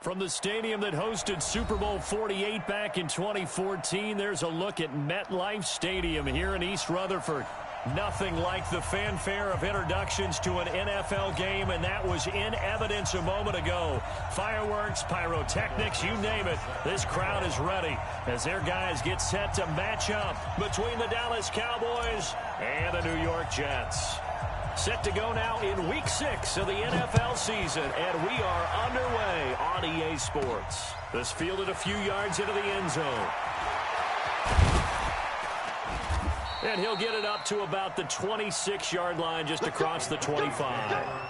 From the stadium that hosted Super Bowl 48 back in 2014, there's a look at MetLife Stadium here in East Rutherford. Nothing like the fanfare of introductions to an NFL game, and that was in evidence a moment ago. Fireworks, pyrotechnics, you name it. This crowd is ready as their guys get set to match up between the Dallas Cowboys and the New York Jets. Set to go now in Week 6 of the NFL season, and we are underway on EA Sports. This fielded a few yards into the end zone. And he'll get it up to about the 26-yard line just across the 25.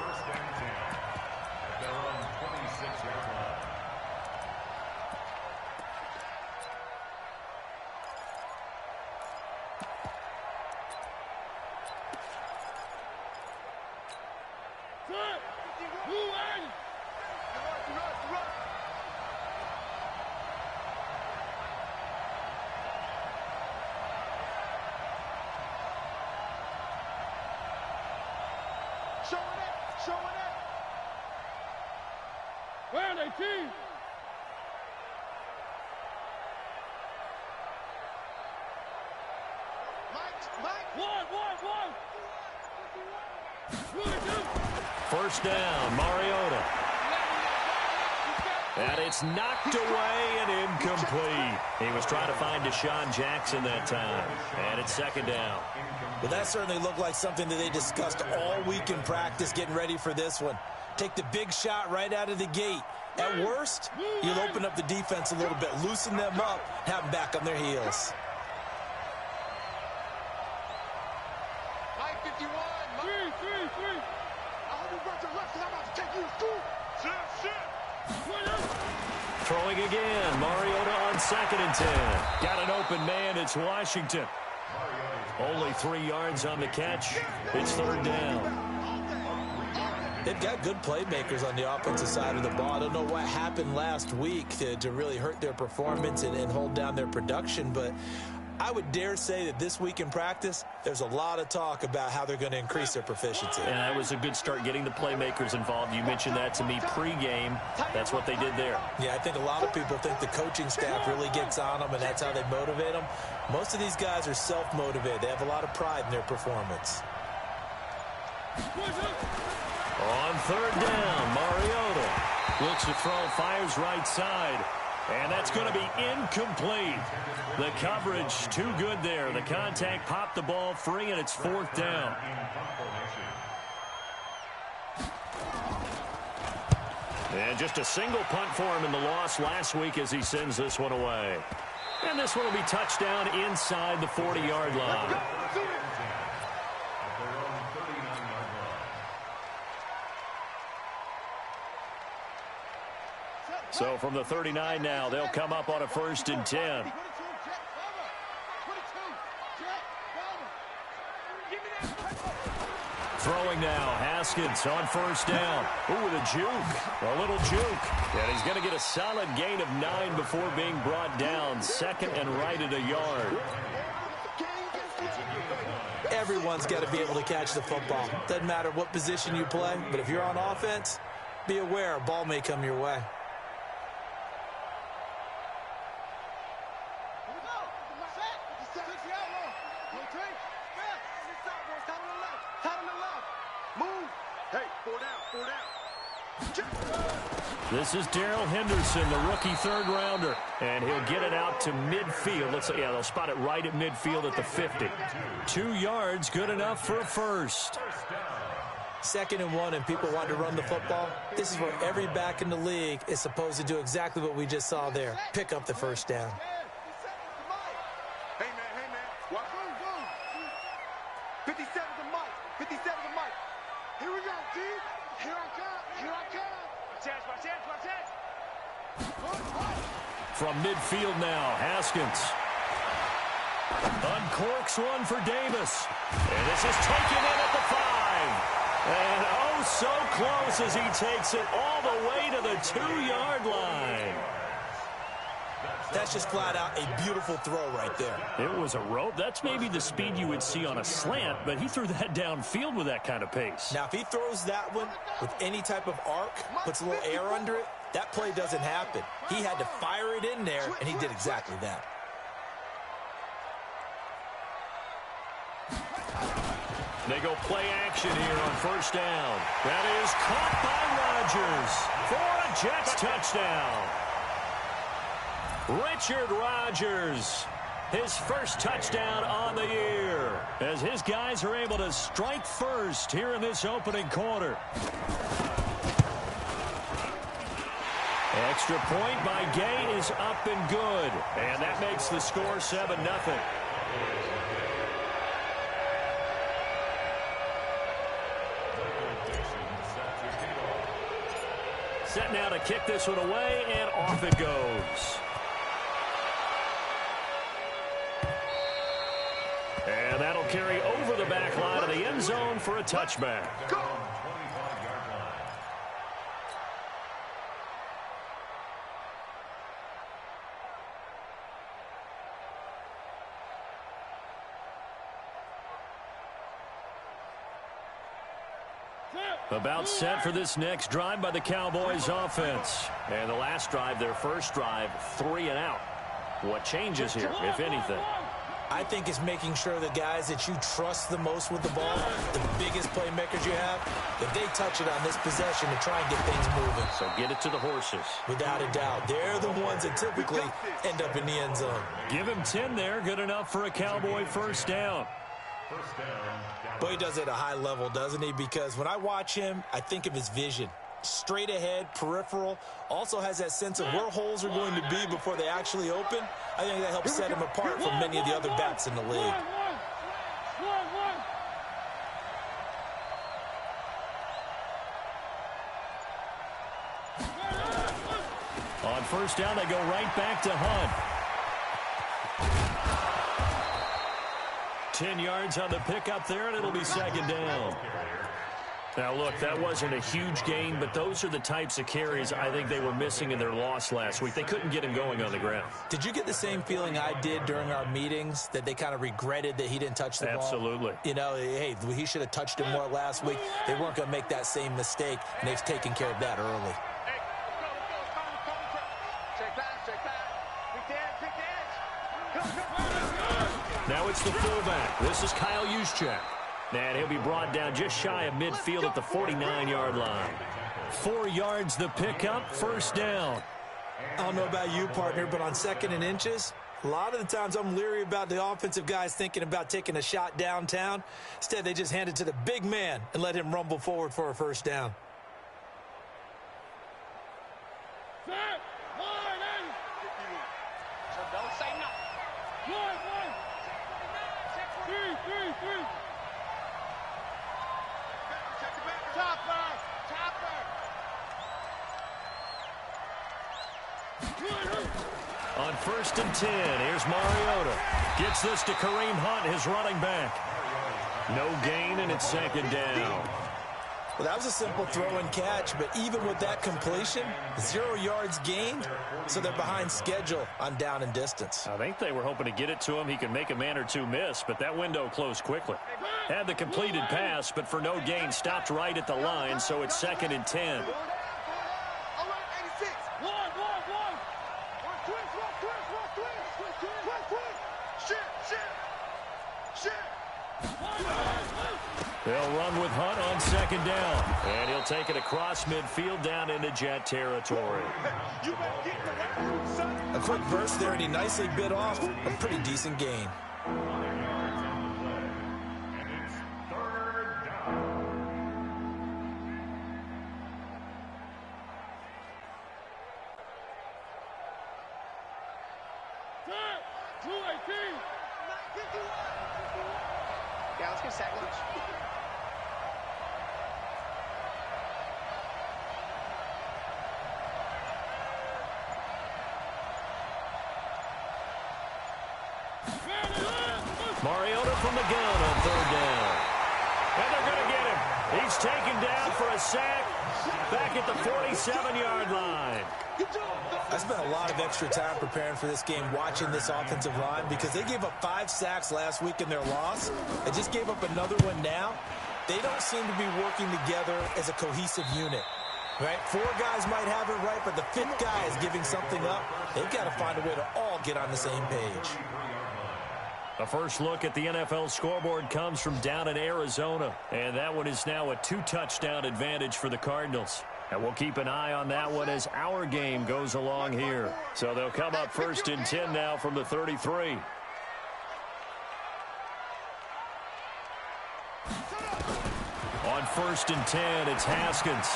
First down, Mariota. And it's knocked away and incomplete. He was trying to find Deshaun Jackson that time. And it's second down. Well, that certainly looked like something that they discussed all week in practice getting ready for this one. Take the big shot right out of the gate. At worst, you'll open up the defense a little bit, loosen them up, have them back on their heels. Throwing again, Mariota on 2nd and 10. Got an open man, it's Washington. Only 3 yards on the catch. It's third down. They've got good playmakers on the offensive side of the ball. I don't know what happened last week to really hurt their performance and hold down their production, but I would dare say that this week in practice, there's a lot of talk about how they're going to increase their proficiency. And that was a good start getting the playmakers involved. You mentioned that to me pregame. That's what they did there. Yeah, I think a lot of people think the coaching staff really gets on them, and that's how they motivate them. Most of these guys are self-motivated. They have a lot of pride in their performance. On third down, Mariota looks to throw, fires right side. And that's going to be incomplete. The coverage too good there. The contact popped the ball free, and it's fourth down. And just a single punt for him in the loss last week as he sends this one away. And this one will be touchdown inside the 40-yard line. So from the 39 now, they'll come up on a 1st and 10. Throwing now, Haskins on 1st down. Ooh, the juke, a little juke. And he's going to get a solid gain of 9 before being brought down. 2nd and right at a yard. Everyone's got to be able to catch the football. Doesn't matter what position you play, but if you're on offense, be aware a ball may come your way. This is Darrell Henderson, the rookie third-rounder, and he'll get it out to midfield. Looks like, yeah, they'll spot it right at midfield at the 50. 2 yards, good enough for a first. 2nd and 1, and people want to run the football. This is where every back in the league is supposed to do exactly what we just saw there. Pick up the first down. Hey, man. Watch. 57 to Mike. 57 to Mike. Here we go, G. Here I come. From midfield now, Haskins uncorks one for Davis. And this is taken in at the 5. And oh, so close as he takes it all the way to the 2-yard line. That's just flat out a beautiful throw right there. It was a rope. That's maybe the speed you would see on a slant, but he threw that downfield with that kind of pace. Now, if he throws that one with any type of arc, puts a little air under it, That play doesn't happen. He had to fire it in there, and he did exactly that. They go play action here on first down. That is caught by Rodgers for a Jets touchdown. Richard Rodgers, his first touchdown on the year, as his guys are able to strike first here in this opening quarter. Extra point by Gay is up and good, and that makes the score 7-0. Set now to kick this one away, and off it goes. And that'll carry over the back line of the end zone for a touchback. Go! About set for this next drive by the Cowboys offense. And the last drive, their first drive, 3 and out. What changes here, if anything? I think it's making sure the guys that you trust the most with the ball, the biggest playmakers you have, that they touch it on this possession to try and get things moving. So get it to the horses. Without a doubt. They're the ones that typically end up in the end zone. Give him 10 there. Good enough for a Cowboy first down. Boy, he does it at a high level, doesn't he? Because when I watch him, I think of his vision. Straight ahead, peripheral. Also has that sense of where holes are going to be before they actually open. I think that helps set him apart from many of the other backs in the league. On first down, they go right back to Hunt. 10 yards on the pickup there, and it'll be second down. Now, look, that wasn't a huge gain, but those are the types of carries I think they were missing in their loss last week. They couldn't get him going on the ground. Did you get the same feeling I did during our meetings, that they kind of regretted that he didn't touch the ball? Absolutely. You know, hey, he should have touched it more last week. They weren't going to make that same mistake, and they've taken care of that early. Now it's the fullback. This is Kyle Juszczyk. And he'll be brought down just shy of midfield at the 49-yard line. 4 yards the pickup, first down. I don't know about you, partner, but on 2nd and inches, a lot of the times I'm leery about the offensive guys thinking about taking a shot downtown. Instead, they just hand it to the big man and let him rumble forward for a first down. On 1st and 10, here's Mariota. Gets this to Kareem Hunt, his running back. No gain, and it's second down. Well, that was a simple throw and catch, but even with that completion, 0 yards gained, so they're behind schedule on down and distance. I think they were hoping to get it to him. He could make a man or two miss, but that window closed quickly. Had the completed pass, but for no gain, stopped right at the line, so it's 2nd and 10. They'll run with Hunt on 2nd down. And he'll take it across midfield down into Jet territory. A quick burst there, and he nicely bit off a pretty decent gain. Yeah, let's get sack lunch. Mariota from the gun on 3rd down. And they're going to get him. He's taken down for a sack back at the 47-yard line. I spent a lot of extra time preparing for this game, watching this offensive line, because they gave up 5 sacks last week in their loss. They just gave up another one now. They don't seem to be working together as a cohesive unit. Right? 4 guys might have it right, but the 5th guy is giving something up. They've got to find a way to all get on the same page. A first look at the NFL scoreboard comes from down in Arizona, and that one is now a 2-touchdown advantage for the Cardinals. And we'll keep an eye on that one as our game goes along here. So they'll come up 1st and 10 now from the 33. On 1st and 10, it's Haskins.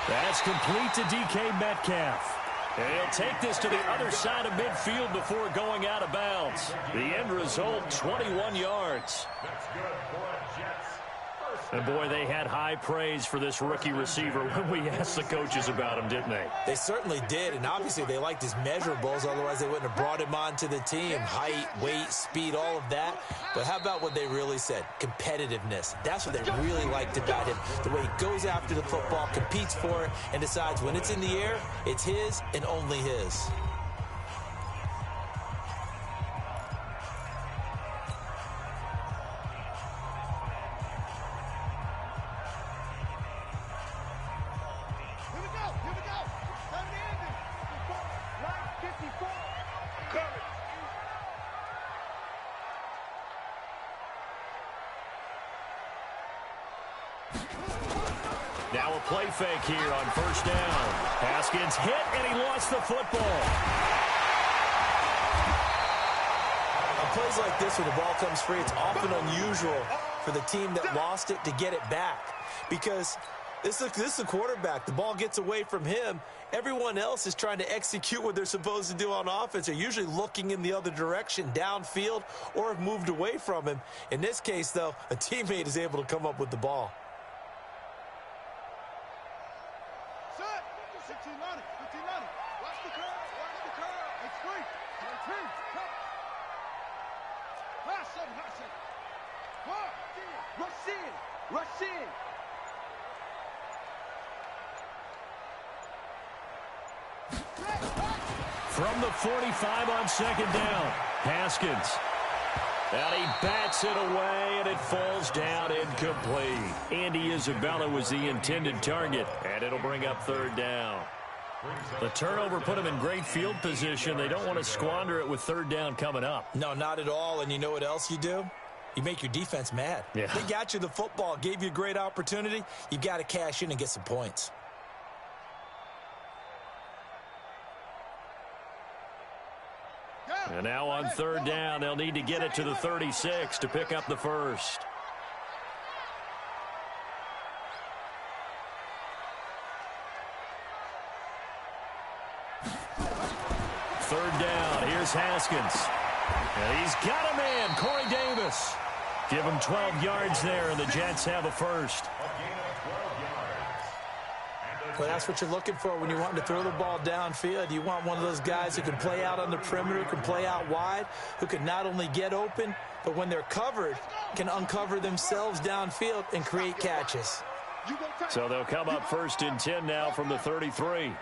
That's complete to DK Metcalf. And he'll take this to the other side of midfield before going out of bounds. The end result, 21 yards. And boy, they had high praise for this rookie receiver when we asked the coaches about him, didn't they? They certainly did, and obviously they liked his measurables, otherwise they wouldn't have brought him onto the team. Height, weight, speed, all of that. But how about what they really said? Competitiveness. That's what they really liked about him. The way he goes after the football, competes for it, and decides when it's in the air, it's his and only his. Now a play fake here on 1st down. Haskins hit, and he lost the football. On plays like this, when the ball comes free, it's often unusual for the team that lost it to get it back. Because this is a quarterback. The ball gets away from him. Everyone else is trying to execute what they're supposed to do on offense. They're usually looking in the other direction, downfield, or have moved away from him. In this case, though, a teammate is able to come up with the ball. From the 45 on 2nd down, Haskins. And he bats it away, and it falls down incomplete. Andy Isabella was the intended target, and it'll bring up 3rd down. The turnover put him in great field position. They don't want to squander it with 3rd down coming up. No, not at all. And you know what else you do? You make your defense mad. Yeah. They got you the football, gave you a great opportunity. You've got to cash in and get some points. And now on 3rd down, they'll need to get it to the 36 to pick up the first. Third down, here's Haskins. And he's got a man, Corey Davis. Give him 12 yards there, and the Jets have a first. Well, that's what you're looking for when you're wanting to throw the ball downfield. You want one of those guys who can play out on the perimeter, can play out wide, who can not only get open, but when they're covered, can uncover themselves downfield and create catches. So they'll come up 1st and 10 now from the 33.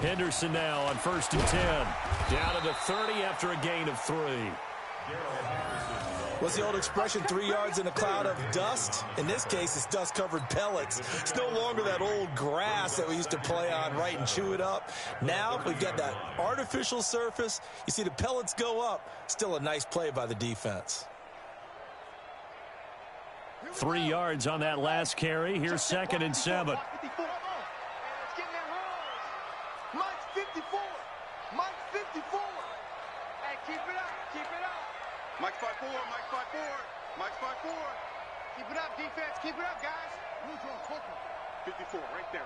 Henderson now on 1st and 10. Down to the 30 after a gain of 3. What's the old expression, 3 yards in a cloud of dust? In this case, it's dust-covered pellets. It's no longer that old grass that we used to play on, right, and chew it up. Now we've got that artificial surface. You see the pellets go up. Still a nice play by the defense. 3 yards on that last carry. Here's 2nd and 7. Mike 5-4, Mike 5-4, Mike 5-4. Keep it up, defense. Keep it up, guys. 54, right there.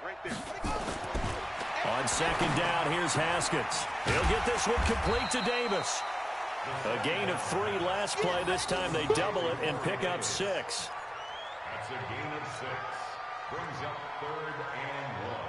On 2nd down, here's Haskins. He'll get this one complete to Davis. A gain of 3 last play. This time they double it and pick up 6. That's a gain of 6. Brings up 3rd and 1.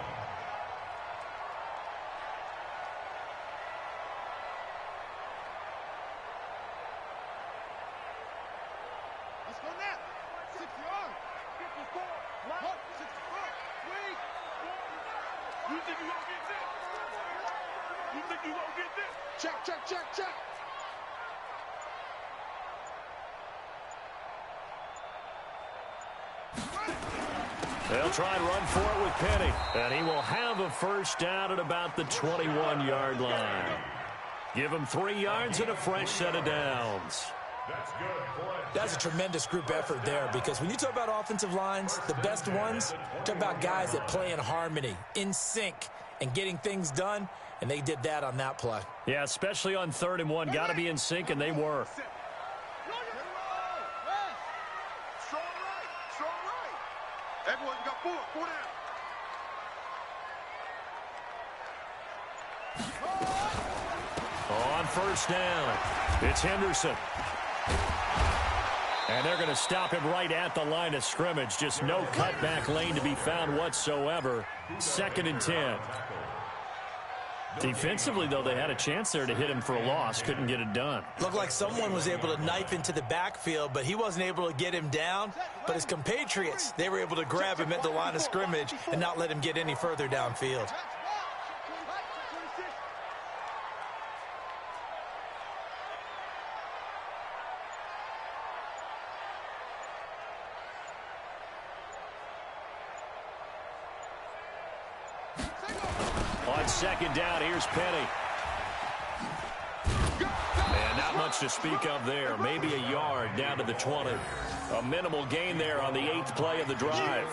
You think you gonna get this? Check, check, check, check. They'll try and run for it with Penny. And he will have a first down at about the 21-yard line. Give him 3 yards and a fresh set of downs. That's good. That's a tremendous group effort there, because when you talk about offensive lines, the best ones, talk about guys that play in harmony, in sync, and getting things done, and they did that on that play. Yeah, especially on 3rd and 1. Got to be in sync, and they were. Everyone got 4 down. On first down, it's Henderson. And they're going to stop him right at the line of scrimmage. Just no cutback lane to be found whatsoever. 2nd and 10. Defensively, though, they had a chance there to hit him for a loss. Couldn't get it done. Looked like someone was able to knife into the backfield, but he wasn't able to get him down. But his compatriots, they were able to grab him at the line of scrimmage and not let him get any further downfield. On 2nd down, here's Penny. And not much to speak of there. Maybe a yard down to the 20. A minimal gain there on the 8th play of the drive.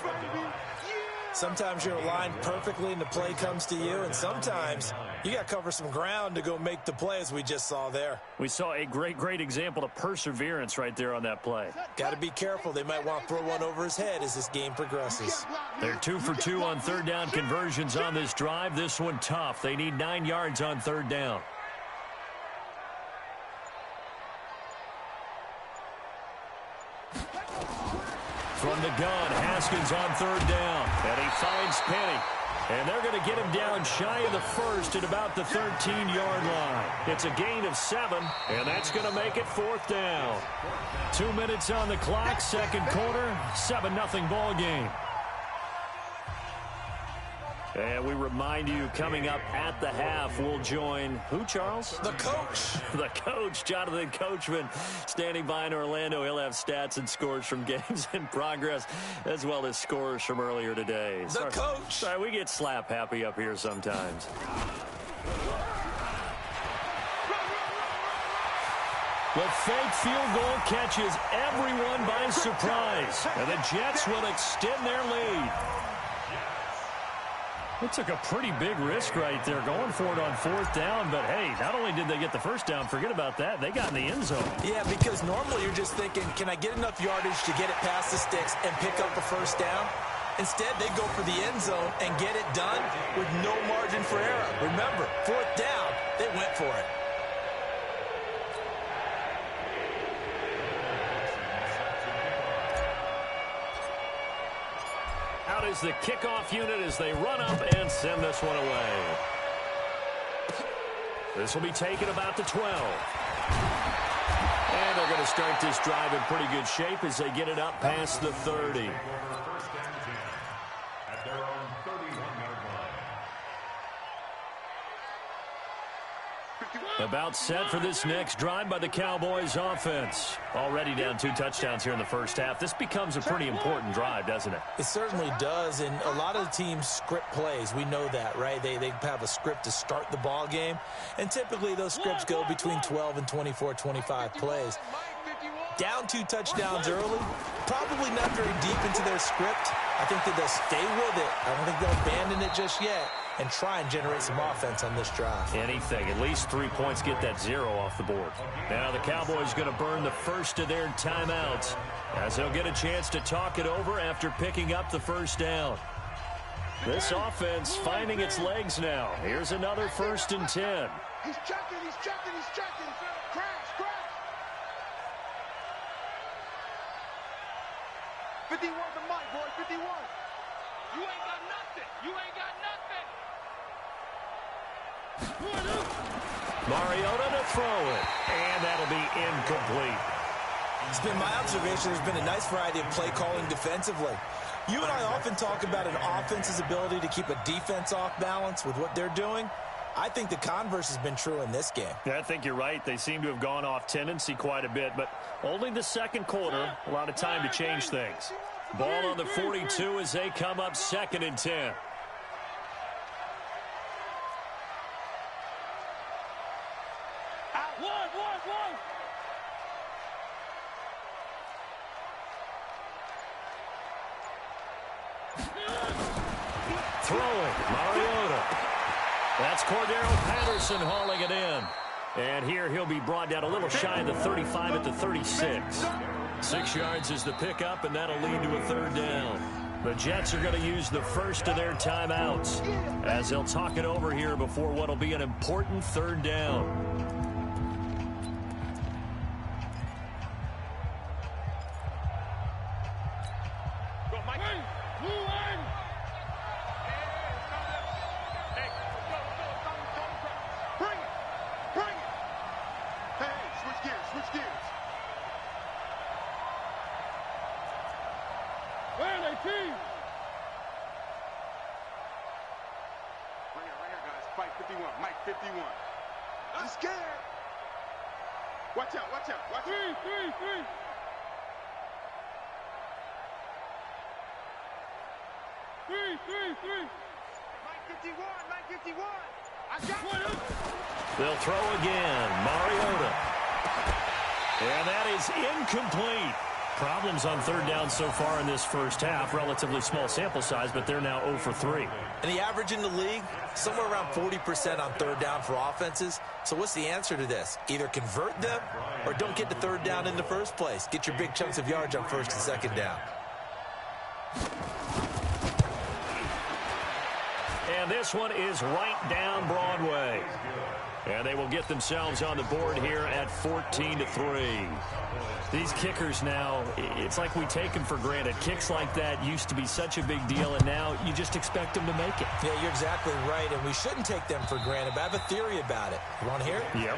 Sometimes you're aligned perfectly and the play comes to you, and sometimes you got to cover some ground to go make the play, as we just saw there. We saw a great example of perseverance right there on that play. Got to be careful. They might want to throw one over his head as this game progresses. They're 2 for 2 on 3rd down conversions on this drive. This one tough. They need 9 yards on 3rd down. From the gun, Haskins on 3rd down. And he finds Penny. And they're going to get him down shy of the 1st at about the 13-yard line. It's a gain of 7, and that's going to make it 4th down. 2 minutes on the clock, 2nd quarter, 7-0 ball game. And we remind you, coming up at the half, we'll join who, Charles? The coach. The coach, Jonathan Coachman, standing by in Orlando. He'll have stats and scores from games in progress, as well as scores from earlier today. The coach. Sorry, we get slap happy up here sometimes. The fake field goal catches everyone by surprise, and the Jets will extend their lead. It took a pretty big risk right there going for it on 4th down, but hey, not only did they get the first down, forget about that, they got in the end zone. Yeah, because normally you're just thinking, can I get enough yardage to get it past the sticks and pick up a first down? Instead, they go for the end zone and get it done with no margin for error. Remember, 4th down, they went for it. Out is the kickoff unit as they run up and send this one away. This will be taken about the 12. And they're going to start this drive in pretty good shape as they get it up past the 30. At their own 31-yard line. About set for this next drive by the Cowboys offense. Already down 2 touchdowns here in the first half. This becomes a pretty important drive, doesn't it? It certainly does, and a lot of the teams script plays. We know that, right? They have a script to start the ball game, and typically those scripts go between 12 and 24, 25 plays. Down 2 touchdowns early, probably not very deep into their script. I think that they'll stay with it. I don't think they'll abandon it just yet and try and generate some offense on this drive. Anything. At least 3 points, get that 0 off the board. Now the Cowboys going to burn the first of their timeouts as they'll get a chance to talk it over after picking up the first down. This offense finding its legs now. Here's another 1st and 10. He's checking, he's checking, he's checking. Crash, crash. 51 the mic, boy, 51. You ain't got nothing. You ain't got nothing. Mariota to throw it, and that'll be incomplete. It's been my observation there's been a nice variety of play calling defensively. You and I often talk about an offense's ability to keep a defense off balance with what they're doing. I think the converse has been true in this game. Yeah, I think you're right. They seem to have gone off tendency quite a bit, but only the second quarter. A lot of time to change things. Ball on the 42 as they come up 2nd and 10. Throwing, Mariota. That's Cordero Patterson hauling it in. And here he'll be brought down a little shy of the 35 at the 36. 6 yards is the pickup, and that'll lead to a 3rd down. The Jets are going to use the first of their timeouts as they'll talk it over here before what will be an important 3rd down. Watch out, watch out, watch out. Three. Mike 51. I got it. They'll throw again. Mariota. And that is incomplete. Problems on 3rd down so far in this first half. Relatively small sample size, but they're now 0 for 3. And the average in the league, somewhere around 40% on 3rd down for offenses. So what's the answer to this? Either convert them or don't get to 3rd down in the first place. Get your big chunks of yards on 1st and 2nd down. And this one is right down Broadway. And they will get themselves on the board here at 14-3. These kickers now, it's like we take them for granted. Kicks like that used to be such a big deal, and now you just expect them to make it. Yeah, you're exactly right, and we shouldn't take them for granted, but I have a theory about it. You want to hear it? Yep.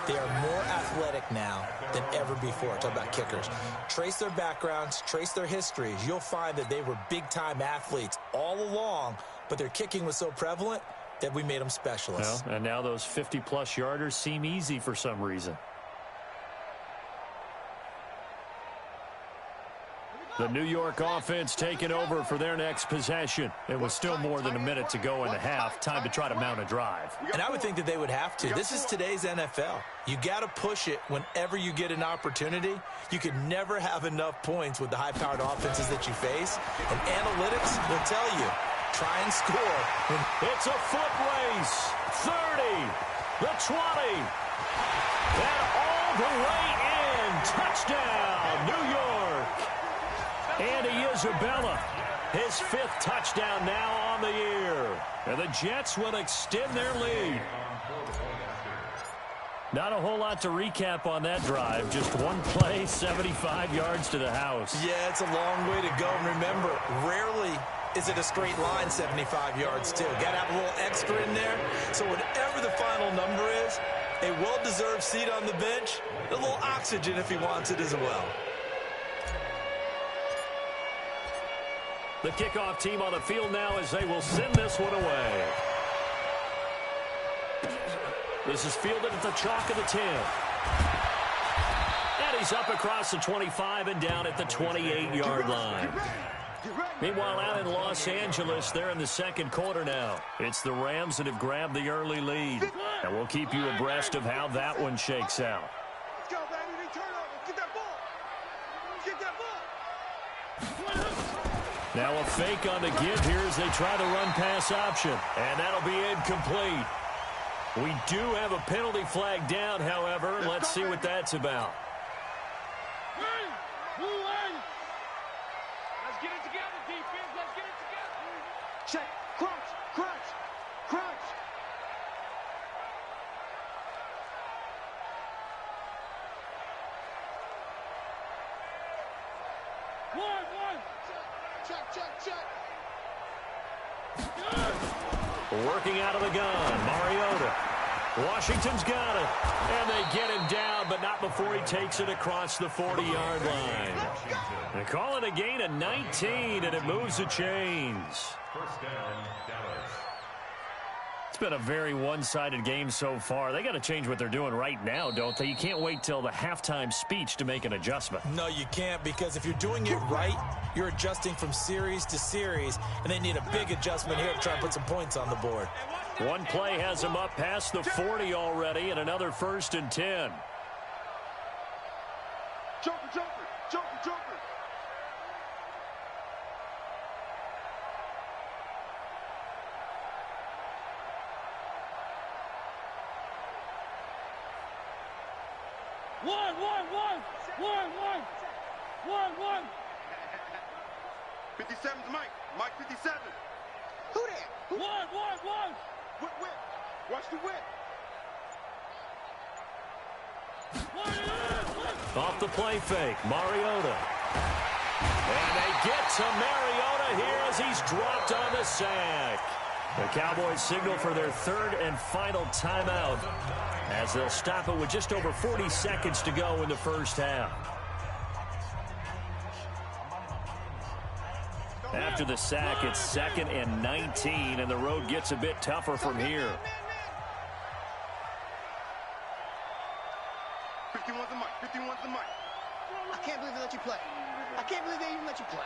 They are more athletic now than ever before. Talk about kickers. Trace their backgrounds, trace their histories. You'll find that they were big-time athletes all along, but their kicking was so prevalent that we made them specialists. Well, and now those 50-plus yarders seem easy for some reason. The New York offense taking over for their next possession. It was still more than a minute to go in the half. Time to try to mount a drive. And I would think that they would have to. This is today's NFL. You got to push it whenever you get an opportunity. You can never have enough points with the high-powered offenses that you face. And analytics will tell you, try and score. It's a foot race. 30, the 20, and all the way in. Touchdown, New York. Andy Isabella, his 5th touchdown now on the year. And the Jets will extend their lead. Not a whole lot to recap on that drive. Just one play, 75 yards to the house. Yeah, it's a long way to go. And remember, rarely is it a straight line 75 yards, too. Got to have a little extra in there. So whatever the final number is, a well-deserved seat on the bench, a little oxygen if he wants it as well. The kickoff team on the field now as they will send this one away. This is fielded at the chalk of the 10. And he's up across the 25 and down at the 28-yard line. Meanwhile, out in Los Angeles, they're in the second quarter now. It's the Rams that have grabbed the early lead. And we'll keep you abreast of how that one shakes out. Let's go, baby. Turn over. Get that ball. Get that ball. Now a fake on the give here as they try the run-pass option. And that'll be incomplete. We do have a penalty flag down, however. Let's see what that's about. Let's get it together, defense. Let's get it together. Check. Crunch. One. Check. Working out of the gun, Mariota. Washington's got it. And they get him down, but not before he takes it across the 40-yard line. They call it a gain of 19, and it moves the chains. It's been a very one-sided game so far. They got to change what they're doing right now, don't they? You can't wait till the halftime speech to make an adjustment. No, you can't, because if you're doing it right, you're adjusting from series to series, and they need a big adjustment here to try and put some points on the board. One play has them up past the 40 already, and another 1st and 10. Joker, Joker, Joker, Joker. One. 57's Mike. Mike 57. Who that? One. Whip. Watch the whip. Off the play fake, Mariota. And they get to Mariota here as he's dropped on the sack. The Cowboys signal for their 3rd and final timeout as they'll stop it with just over 40 seconds to go in the first half. After the sack, it's 2nd and 19, and the road gets a bit tougher from here. 51's the mic. 51's the mic. I can't believe they let you play. I can't believe they even let you play.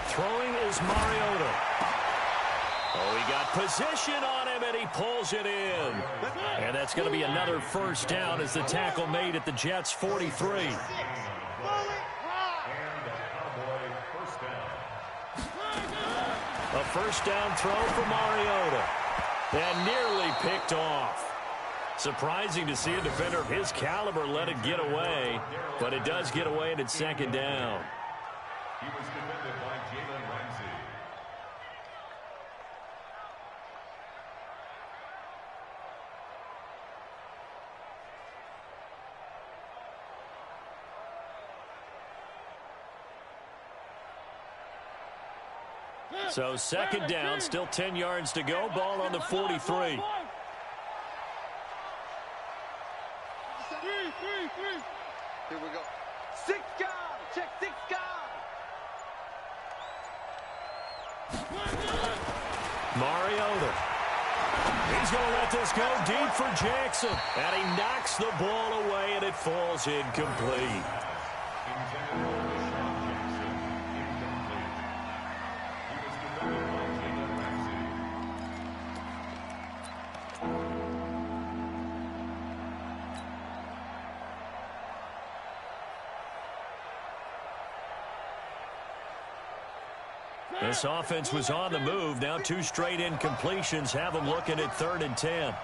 Throwing is Mariota. Oh, he got position on him, and he pulls it in. And that's going to be another first down as the tackle made at the Jets' 43. A first down throw for Mariota. And nearly picked off. Surprising to see a defender of his caliber let it get away. But it does get away, and it's 2nd down. He was defended by Jalen Ramsey. So 2nd down, still 10 yards to go. Ball on the 43. Here we go. 6 guys. Check 6 guys. Mariota. He's going to let this go deep for Jackson. And he knocks the ball away, and it falls incomplete. This offense was on the move. Now 2 straight incompletions have them looking at 3rd and 10.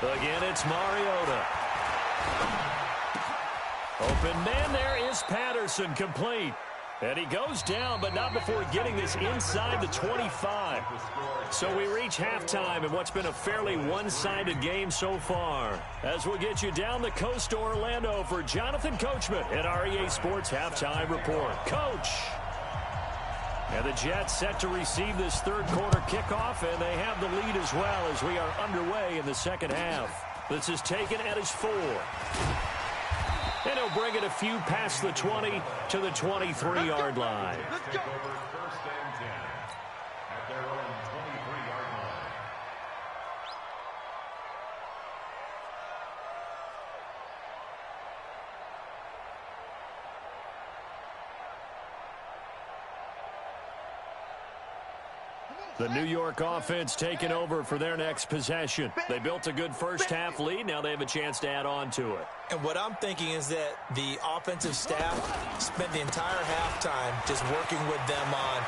Again, it's Mariota. Open man there is Patterson, complete. And he goes down, but not before getting this inside the 25. So we reach halftime in what's been a fairly one-sided game so far. As we'll get you down the coast to Orlando for Jonathan Coachman at our EA Sports Halftime Report. Coach! And the Jets set to receive this 3rd quarter kickoff, and they have the lead as well as we are underway in the 2nd half. This is taken at his 4. And he'll bring it a few past the 20 to the 23-yard line. Let's go. First and 10 at their own 23-yard line. The New York offense taking over for their next possession. They built a good first half lead. Now they have a chance to add on to it. And what I'm thinking is that the offensive staff spent the entire halftime just working with them on,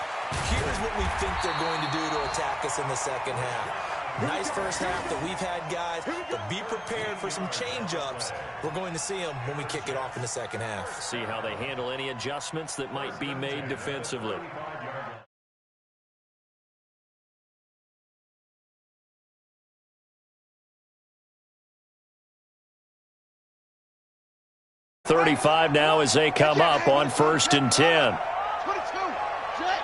here's what we think they're going to do to attack us in the 2nd half. Nice first half that we've had, guys, but be prepared for some change-ups. We're going to see them when we kick it off in the 2nd half. See how they handle any adjustments that might be made defensively. .35 now as they come up on 1st and 10. 22. Check.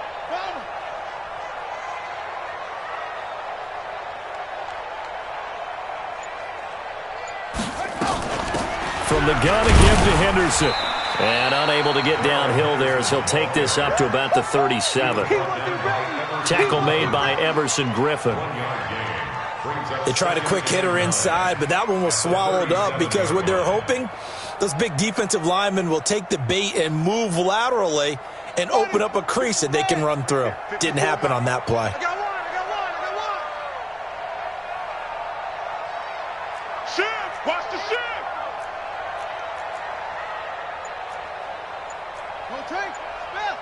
From the gun again to Henderson. And unable to get downhill there as he'll take this up to about the 37. Tackle made by Everson Griffin. They tried a quick hitter inside, but that one was swallowed up because what they're hoping, those big defensive linemen will take the bait and move laterally and open up a crease that they can run through. Didn't happen on that play. I got one. Shift! Watch the shift! Rotate. Spell.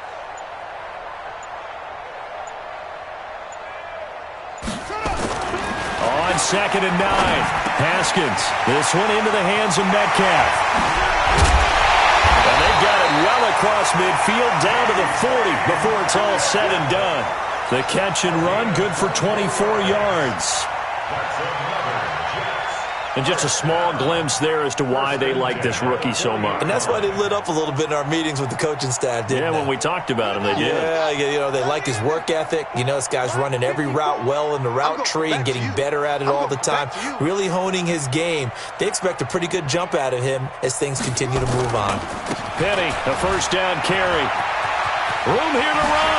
On 2nd and 9. Haskins. This one into the hands of Metcalf. And they've got it well across midfield down to the 40 before it's all said and done. The catch and run good for 24 yards. And just a small glimpse there as to why they like this rookie so much. And that's why they lit up a little bit in our meetings with the coaching staff, didn't they? When we talked about him, they did. Yeah, you know, they like his work ethic. You know, this guy's running every route well in the route tree and getting better at it all the time, really honing his game. They expect a pretty good jump out of him as things continue to move on. Penny, a first down carry. Room here to run.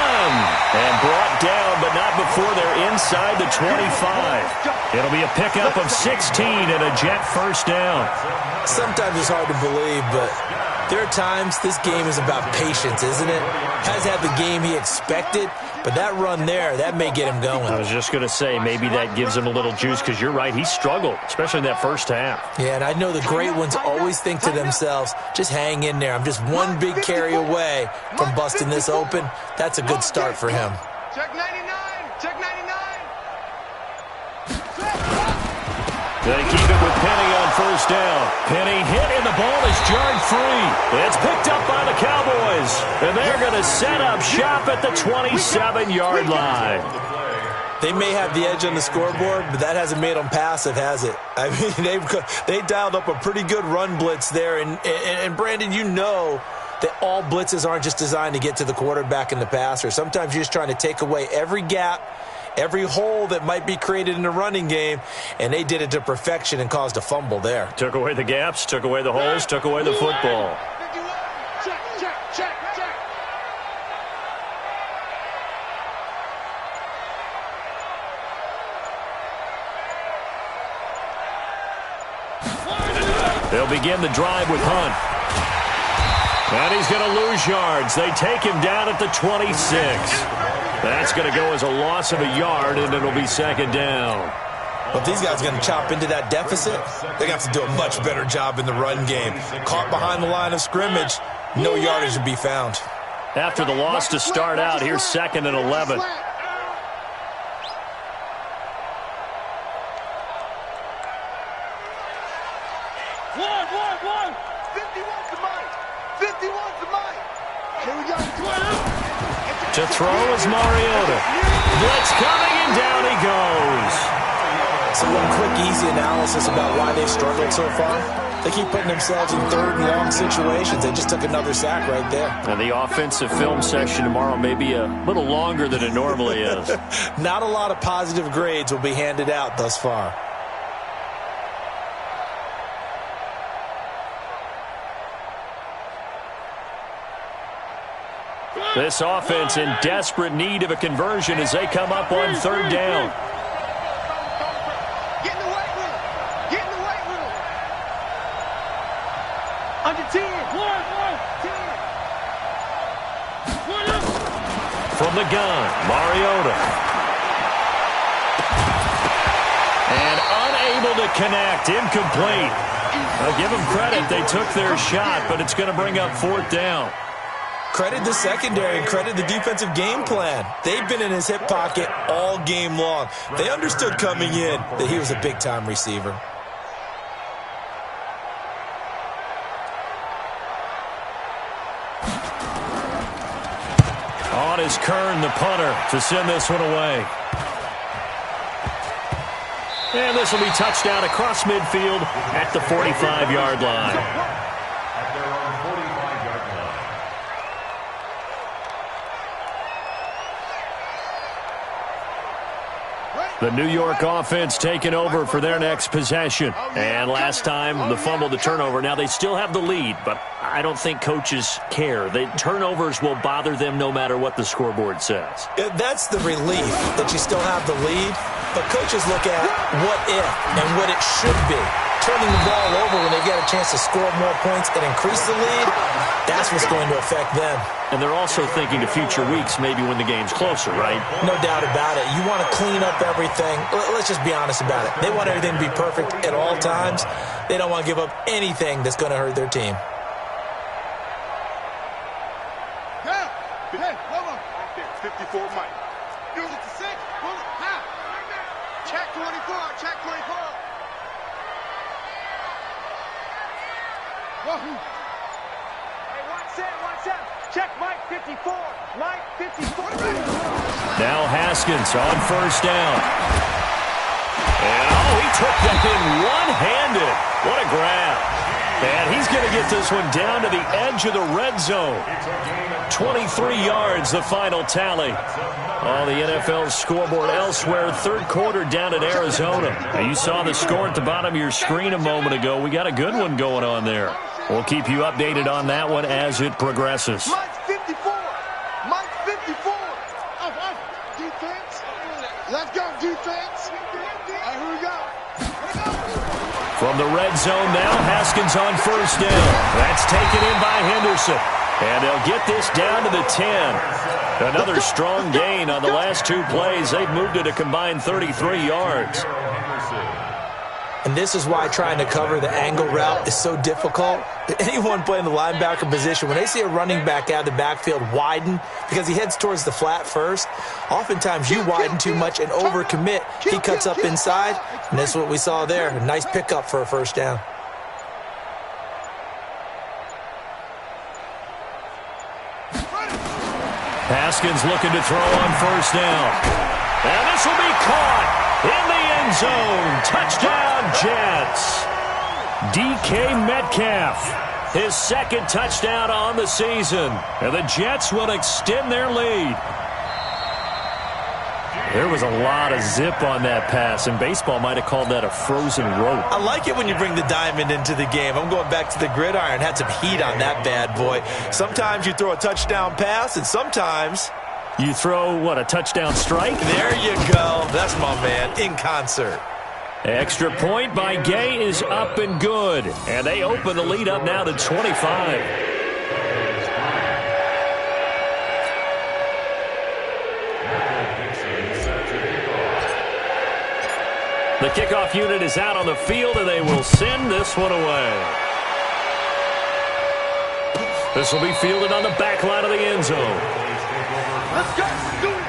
And brought down, but not before they're inside the 25. It'll be a pickup of 16 and a Jet first down. Sometimes it's hard to believe, but there are times this game is about patience, isn't it? Has had the game he expected, but that run there, that may get him going. I was just going to say, maybe that gives him a little juice, because you're right, he struggled, especially in that first half. Yeah, and I know the great ones always think to themselves, just hang in there. I'm just one big carry away from busting this open. That's a good start for him. Check 99! Check 99! They keep it with Penny on first down. Penny hit and the ball is jarred free. It's picked up by the Cowboys. And they're going to set up shop at the 27-yard line. They may have the edge on the scoreboard, but that hasn't made them passive, has it? I mean, they dialed up a pretty good run blitz there. And Brandon, you know that all blitzes aren't just designed to get to the quarterback and the passer. Sometimes you're just trying to take away every gap, every hole that might be created in the running game, and they did it to perfection and caused a fumble there. Took away the gaps, took away the holes, took away the football. Check. They'll begin the drive with Hunt. And he's going to lose yards. They take him down at the 26. That's going to go as a loss of a yard, and it'll be second down. But these guys are going to chop into that deficit. They have to do a much better job in the run game. Caught behind the line of scrimmage, no yardage to be found. After the loss to start out, here's 2nd and 11. One. 51's the mic. 51's the mic. Here we go. To throw is Mariota. Blitz coming, and down he goes. So one quick, easy analysis about why they've struggled so far. They keep putting themselves in third and long situations. They just took another sack right there. And the offensive film session tomorrow may be a little longer than it normally is. Not a lot of positive grades will be handed out thus far. This offense in desperate need of a conversion as they come up on third down. Get in the weight room. Get in the weight room. Under 10. 10. From the gun, Mariota. And unable to connect, incomplete. I'll give them credit. They took their shot, but it's going to bring up fourth down. Credit the secondary and credit the defensive game plan. They've been in his hip pocket all game long. They understood coming in that he was a big-time receiver. On is Kern, the punter, to send this one away. And this will be touchdown across midfield at the 45-yard line. Ready? The New York offense taking over for their next possession. And last time, the fumble, the turnover. Now, they still have the lead, but I don't think coaches care. The turnovers will bother them no matter what the scoreboard says. That's the relief that you still have the lead, but coaches look at what if and what it should be. Turning the ball over when they get a chance to score more points and increase the lead, that's what's going to affect them. And they're also thinking to future weeks, maybe when the game's closer, right? No doubt about it. You want to clean up everything. Let's just be honest about it. They want everything to be perfect at all times. They don't want to give up anything that's going to hurt their team. Yeah. Hey, come on. 54, Mike. Use it to 6. Check 24. Check 24. Wahoo. Hey, watch out. Check Mike 54. Mike 54. Now Haskins on first down. And, he took that in one-handed. What a grab. And he's going to get this one down to the edge of the red zone. 23 yards, the final tally. On the NFL scoreboard elsewhere, third quarter down in Arizona. Now, you saw the score at the bottom of your screen a moment ago. We got a good one going on there. We'll keep you updated on that one as it progresses. Mike 54. Mike 54. Defense. Let's go, defense. All right, here we go. From the red zone now, Haskins on first down. That's taken in by Henderson. And they'll get this down to the 10. Another strong gain on the last two plays. They've moved it a combined 33 yards. And this is why trying to cover the angle route is so difficult. Anyone playing the linebacker position, when they see a running back out of the backfield widen because he heads towards the flat first, oftentimes you widen too much and overcommit. He cuts up inside, and that's what we saw there. A nice pickup for a first down. Haskins looking to throw on first down. And this will be caught in the end zone. Touchdown, Jets. DK Metcalf, his second touchdown on the season. And the Jets will extend their lead. There was a lot of zip on that pass, and baseball might have called that a frozen rope. I like it when you bring the diamond into the game. I'm going back to the gridiron. Had some heat on that bad boy. Sometimes you throw a touchdown pass, and sometimes you throw, what, a touchdown strike? There you go. That's my man, in concert. Extra point by Gay is up and good. And they open the lead up now to 25. The kickoff unit is out on the field, and they will send this one away. This will be fielded on the back line of the end zone. Let's go. Do it.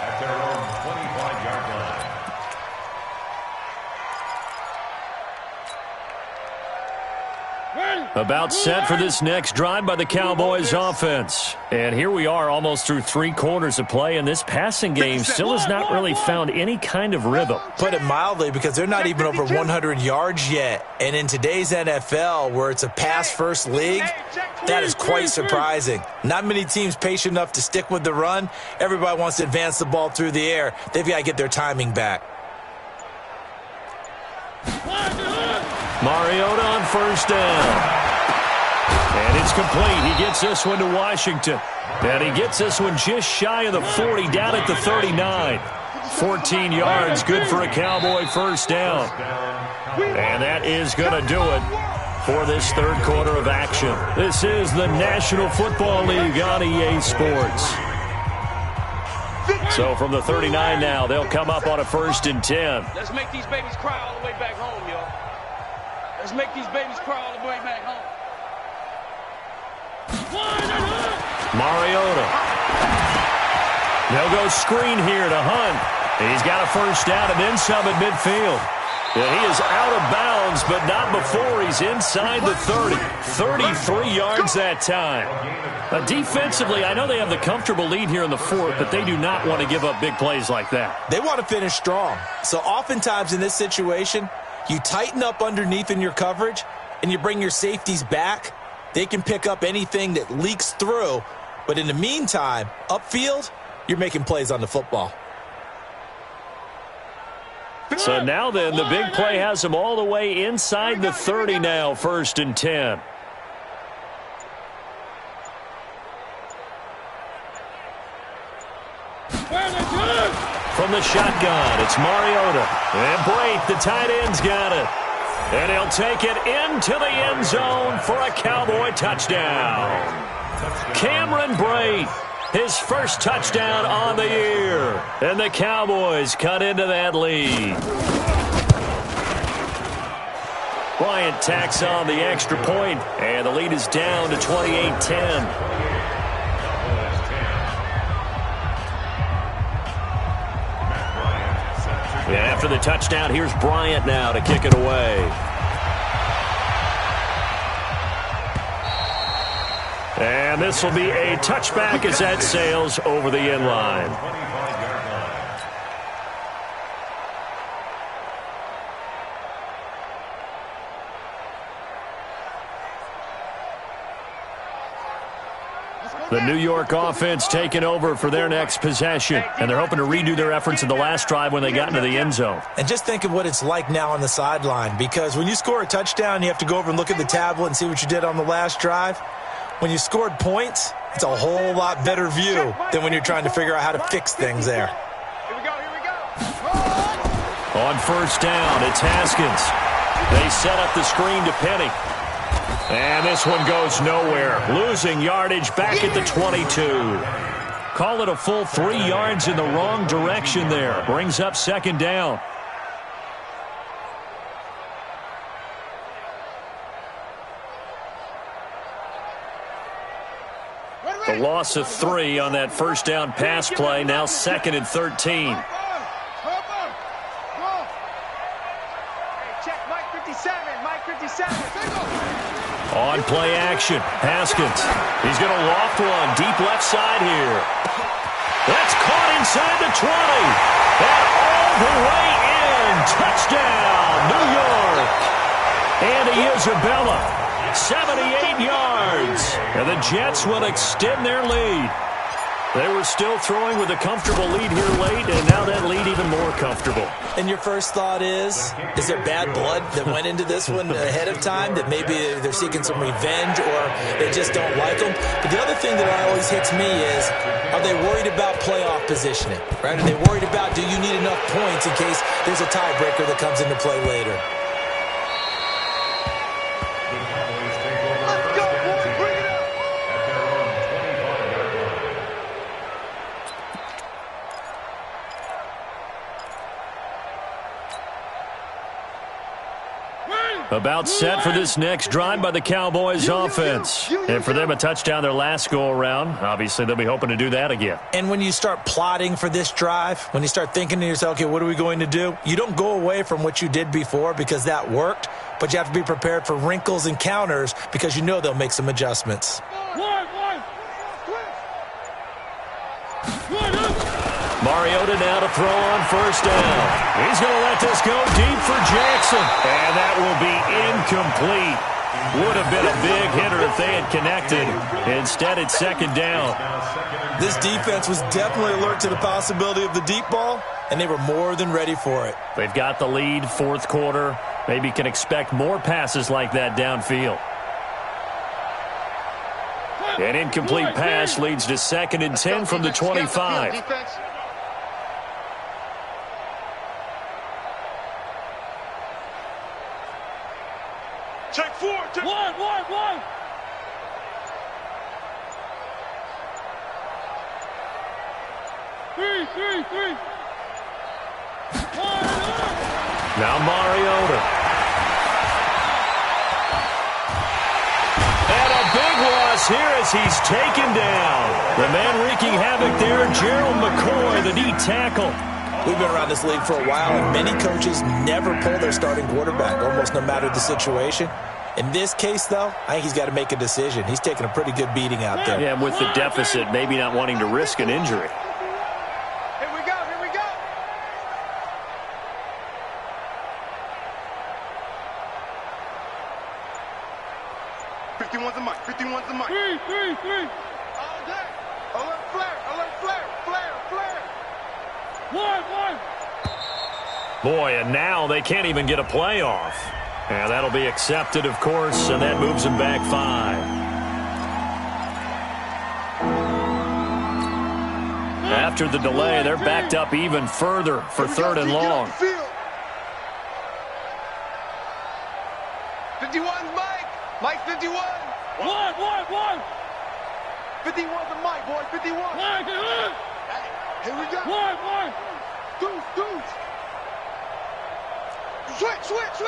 At their own 25-yard line. About set for this next drive by the Cowboys offense. And here we are almost through three quarters of play, and this passing game still has not really found any kind of rhythm. Put it mildly, because they're not even over 100 yards yet. And in today's NFL, where it's a pass-first league, that is quite surprising. Not many teams patient enough to stick with the run. Everybody wants to advance the ball through the air. They've got to get their timing back. Mariota on first down. And it's complete. He gets this one to Washington. And he gets this one just shy of the 40, down at the 39. 14 yards, good for a Cowboy first down. And that is going to do it for this third quarter of action. This is the National Football League on EA Sports. So from the 39 now, they'll come up on a 1st and 10. Let's make these babies cry all the way back home, y'all. Let's make these babies cry all the way back home. Mariota. They'll go screen here to Hunt. He's got a first down and then some at midfield. And he is out of bounds, but not before he's inside the 30. 33 yards that time. Defensively, I know they have the comfortable lead here in the fourth, but they do not want to give up big plays like that. They want to finish strong. So oftentimes in this situation, you tighten up underneath in your coverage, and you bring your safeties back. They can pick up anything that leaks through. But in the meantime, upfield, you're making plays on the football. So now then, the big play has them all the way inside the 30 now, 1st and 10. From the shotgun, it's Mariota. And Brate, the tight end's got it. And he'll take it into the end zone for a Cowboy touchdown. Cameron Brate, his first touchdown on the year. And the Cowboys cut into that lead. Bryant tacks on the extra point, and the lead is down to 28-10. After the touchdown, here's Bryant now to kick it away. And this will be a touchback as that sails over the end line. The New York offense taking over for their next possession, and they're hoping to redo their efforts in the last drive when they got into the end zone. And just think of what it's like now on the sideline, because when you score a touchdown, you have to go over and look at the tablet and see what you did on the last drive. When you scored points, it's a whole lot better view than when you're trying to figure out how to fix things there. Here we go. On 1st down, it's Haskins. They set up the screen to Penny. And this one goes nowhere. Losing yardage back at the 22. Call it a full 3 yards in the wrong direction there. Brings up 2nd down. The loss of 3 on that 1st down pass play. Now 2nd and 13. Check Mike 57. Mike 57. On play action, Haskins. He's going to loft one deep left side here. That's caught inside the 20. And all the way in. Touchdown, New York. Andy Isabella, 78 yards. And the Jets will extend their lead. They were still throwing with a comfortable lead here late, and now that lead even more comfortable. And your first thought is there bad blood that went into this one ahead of time, that maybe they're seeking some revenge or they just don't like them? But the other thing that always hits me is, are they worried about playoff positioning? Right? Are they worried about, do you need enough points in case there's a tiebreaker that comes into play later? About set for this next drive by the Cowboys offense. And for them, a touchdown their last go-around. Obviously, they'll be hoping to do that again. And when you start plotting for this drive, when you start thinking to yourself, okay, what are we going to do? You don't go away from what you did before because that worked, but you have to be prepared for wrinkles and counters because you know they'll make some adjustments. Mariota now to throw on 1st down. He's going to let this go deep for Jackson. And that will be incomplete. Would have been a big hitter if they had connected. Instead, it's 2nd down. This defense was definitely alert to the possibility of the deep ball, and they were more than ready for it. They've got the lead, 4th quarter. Maybe can expect more passes like that downfield. An incomplete pass leads to 2nd and 10 from the 25. Check 4. Check 1. 3. Now Mariota. And a big loss here as he's taken down. The man wreaking havoc there, Gerald McCoy, the D tackle. We've been around this league for a while, and many coaches never pull their starting quarterback, almost no matter the situation. In this case, though, I think he's got to make a decision. He's taking a pretty good beating out there. Yeah, and with the deficit, maybe not wanting to risk an injury. Here we go. 51's the mic. 51's the mic. 3. All day. Alert flare. 1. Boy, and now they can't even get a playoff. And that'll be accepted, of course, and that moves them back 5. After the delay, they're backed up even further for 3rd and long. 51, Mike. Mike, 51. 1. 51's the Mike, boy. 51. Here we go. 1. Deuce. Switch.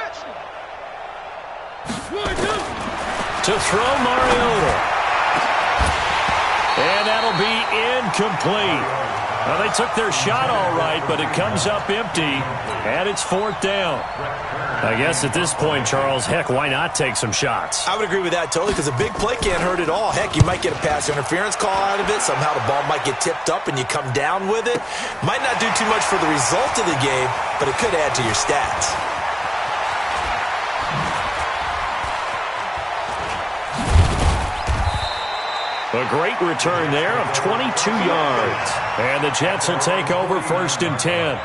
To throw Mariota. And that'll be incomplete. Well, they took their shot all right, but it comes up empty, and it's 4th down. I guess at this point, Charles, heck, why not take some shots? I would agree with that totally, because a big play can't hurt at all. Heck, you might get a pass interference call out of it. Somehow the ball might get tipped up and you come down with it. Might not do too much for the result of the game, but it could add to your stats. A great return there of 22 yards. And the Jets will take over 1st and 10.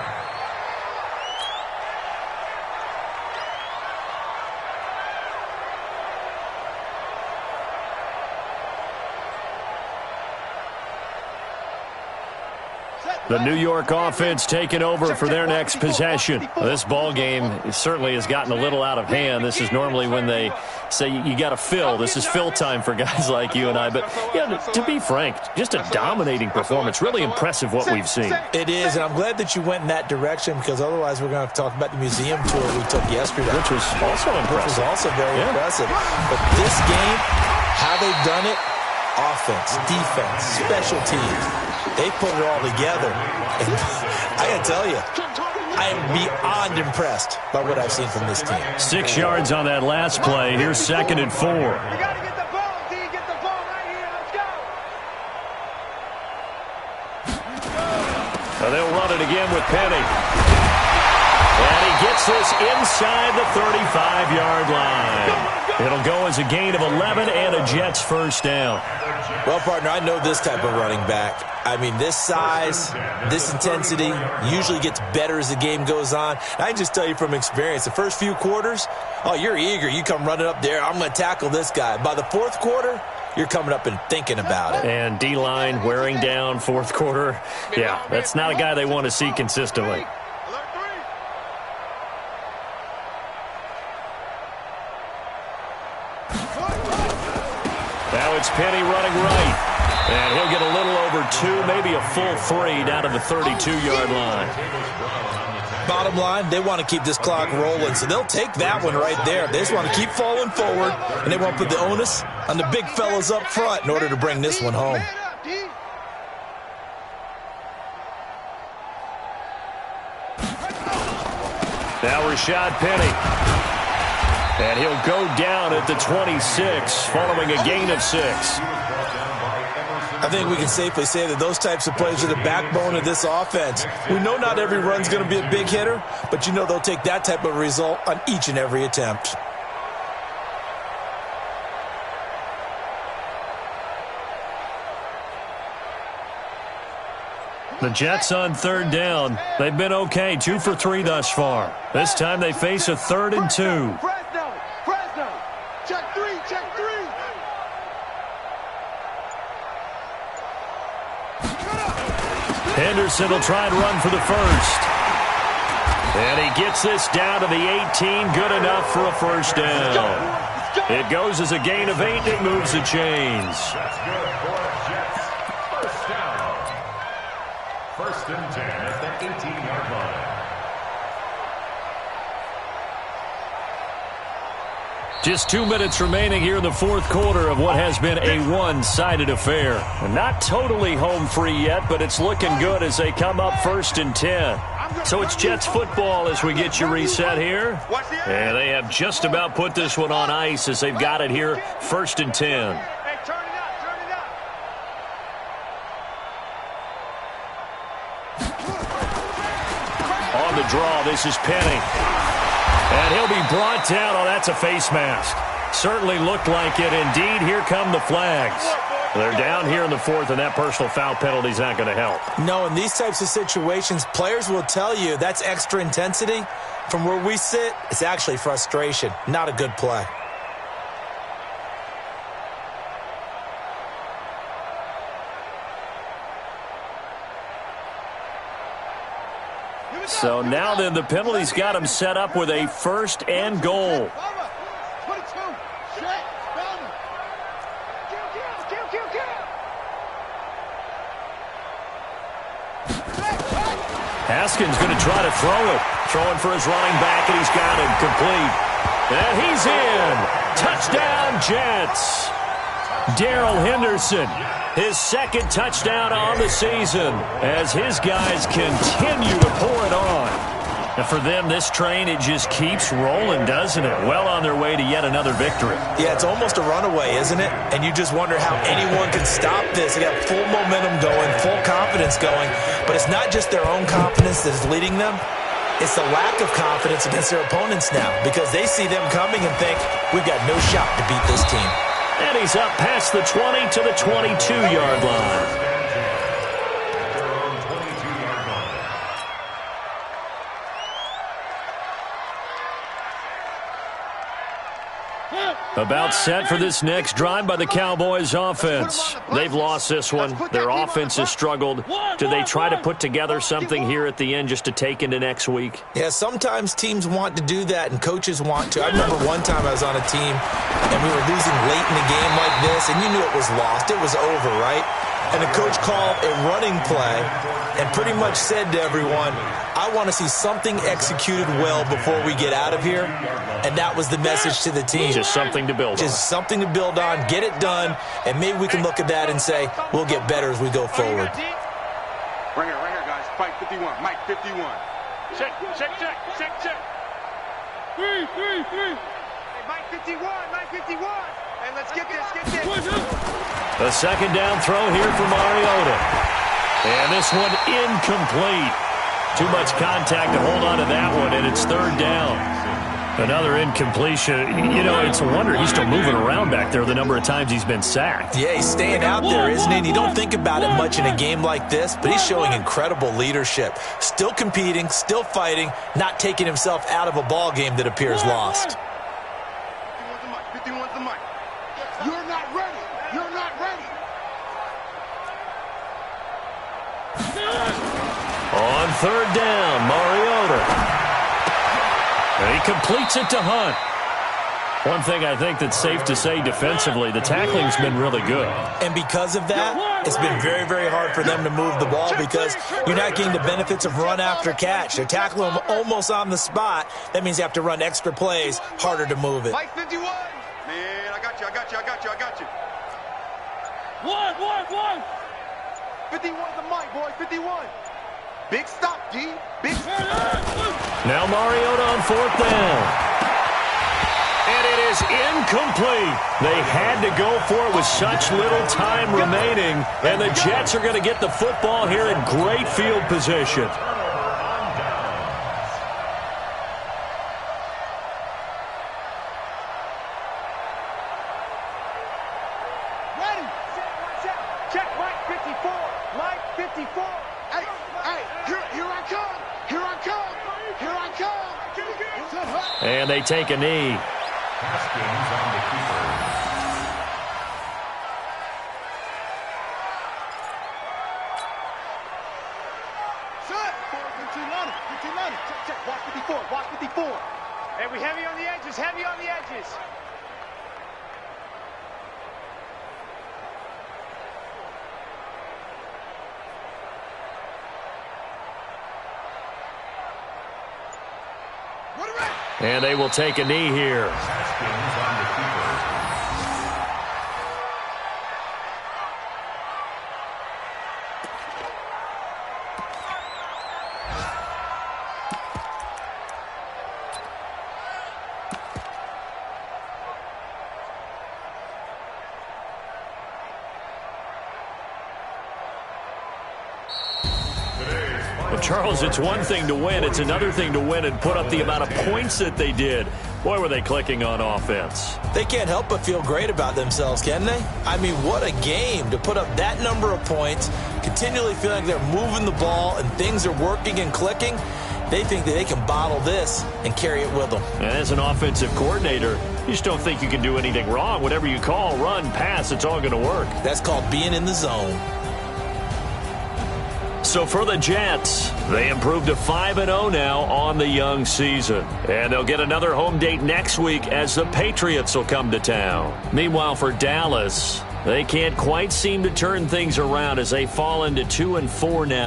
The New York offense taking over for their next possession. This ball game certainly has gotten a little out of hand. This is normally when they say you got to fill. This is fill time for guys like you and I. But yeah, to be frank, just a dominating performance. Really impressive what we've seen. It is, and I'm glad that you went in that direction, because otherwise we're going to have to talk about the museum tour we took yesterday. Which was also impressive. Which was also very impressive. But this game, how they've done it, offense, defense, special teams, they put it all together. And I got to tell you, I am beyond impressed by what I've seen from this team. 6 yards on that last play. Here's 2nd and 4. You got to get the ball, D. Get the ball right here. Let's go. So they'll run it again with Penny. And he gets this inside the 35-yard line. It'll go as a gain of 11 and a Jets 1st down. Well, partner, I know this type of running back. I mean, this size, this intensity usually gets better as the game goes on. And I can just tell you from experience, the first few quarters, oh, you're eager. You come running up there, I'm going to tackle this guy. By the 4th quarter, you're coming up and thinking about it. And D-line wearing down 4th quarter. Yeah, that's not a guy they want to see consistently. Now it's Penny running right. And he'll get a little over 2, maybe a full 3 down to the 32-yard line. Bottom line, they want to keep this clock rolling, so they'll take that one right there. They just want to keep falling forward, and they want to put the onus on the big fellas up front in order to bring this one home. Now Rashad Penny. And he'll go down at the 26, following a gain of 6. I think we can safely say that those types of plays are the backbone of this offense. We know not every run's going to be a big hitter, but you know they'll take that type of result on each and every attempt. The Jets on 3rd down. They've been okay, 2 for 3 thus far. This time they face a 3rd and 2. Fresno. Check 3. Henderson will try and run for the 1st. And he gets this down to the 18. Good enough for a 1st down. It goes as a gain of 8. It moves the chains. That's good for the Jets. 1st down. 1st and 10 at the 18-yard line. Just 2 minutes remaining here in the 4th quarter of what has been a one-sided affair. Not totally home free yet, but it's looking good as they come up 1st and 10. So it's Jets football as we get you reset here. And they have just about put this one on ice as they've got it here 1st and 10. Hey, turn it up. On the draw, this is Penny. And he'll be brought down. Oh, that's a face mask. Certainly looked like it. Indeed, here come the flags. They're down here in the fourth, and that personal foul penalty is not going to help. No, in these types of situations, players will tell you that's extra intensity. From where we sit, it's actually frustration, not a good play. So now then, the penalty's got him set up with a first and goal. Haskins going to try to throw it. Throwing for his running back, and he's got it complete. And he's in. Touchdown, Jets. Darrell Henderson, his second touchdown on the season as his guys continue to pour it on. And for them, this train, it just keeps rolling, doesn't it? Well on their way to yet another victory. Yeah, it's almost a runaway, isn't it? And you just wonder how anyone can stop this. They got full momentum going, full confidence going. But it's not just their own confidence that's leading them. It's the lack of confidence against their opponents now because they see them coming and think, we've got no shot to beat this team. And he's up past the 20 to the 22-yard line. About set for this next drive by the Cowboys offense. They've lost this one. Their offense has struggled. Do they try to put together something here at the end just to take into next week? Yeah, sometimes teams want to do that and coaches want to. I remember one time I was on a team and we were losing late in the game like this and you knew it was lost. It was over, right? And the coach called a running play and pretty much said to everyone, I want to see something executed well before we get out of here. And that was the message to the team. Just something to build on. Just something to build on, get it done, and maybe we can look at that and say, we'll get better as we go forward. Right here, guys. Fight 51. Mike 51. Check. Three. Hey, Mike 51. Hey, let's get this. A second down throw here for Mariota. And this one incomplete. Too much contact to hold on to that one, and it's third down. Another incompletion. You know, it's a wonder he's still moving around back there the number of times he's been sacked. Yeah, he's staying out there, isn't he? And you don't think about it much in a game like this, but he's showing incredible leadership. Still competing, still fighting, not taking himself out of a ball game that appears lost. 51's the mic. You're not ready. On third down, Mariota. And he completes it to Hunt. One thing I think that's safe to say defensively, the tackling's been really good. And because of that, it's been very, very hard for them to move the ball because you're not getting the benefits of run after catch. They're tackling them almost on the spot. That means you have to run extra plays, harder to move it. Mike 51. Man, I got you. 51's the mic, boy. 51. Big stop, D. Big stop. Now Mariota on fourth down. And it is incomplete. They had to go for it with such little time remaining. And the Jets are going to get the football here in great field position. Ready. Check Mike 54. Mike 54. Hey, here I come. And they take a knee. Haskins on the keeper. Set. 15 Check. Watch 54. Hey, we heavy on the edges. And they will take a knee here. Haskins on the keeper. Well, Charles, it's one thing to win. It's another thing to win and put up the amount of points that they did. Boy, were they clicking on offense. They can't help but feel great about themselves, can they? I mean, what a game to put up that number of points, continually feeling like they're moving the ball and things are working and clicking. They think that they can bottle this and carry it with them. And as an offensive coordinator, you just don't think you can do anything wrong. Whatever you call, run, pass, it's all going to work. That's called being in the zone. So for the Jets, they improved to 5-0 now on the young season. And they'll get another home date next week as the Patriots will come to town. Meanwhile, for Dallas, they can't quite seem to turn things around as they fall into 2-4 now.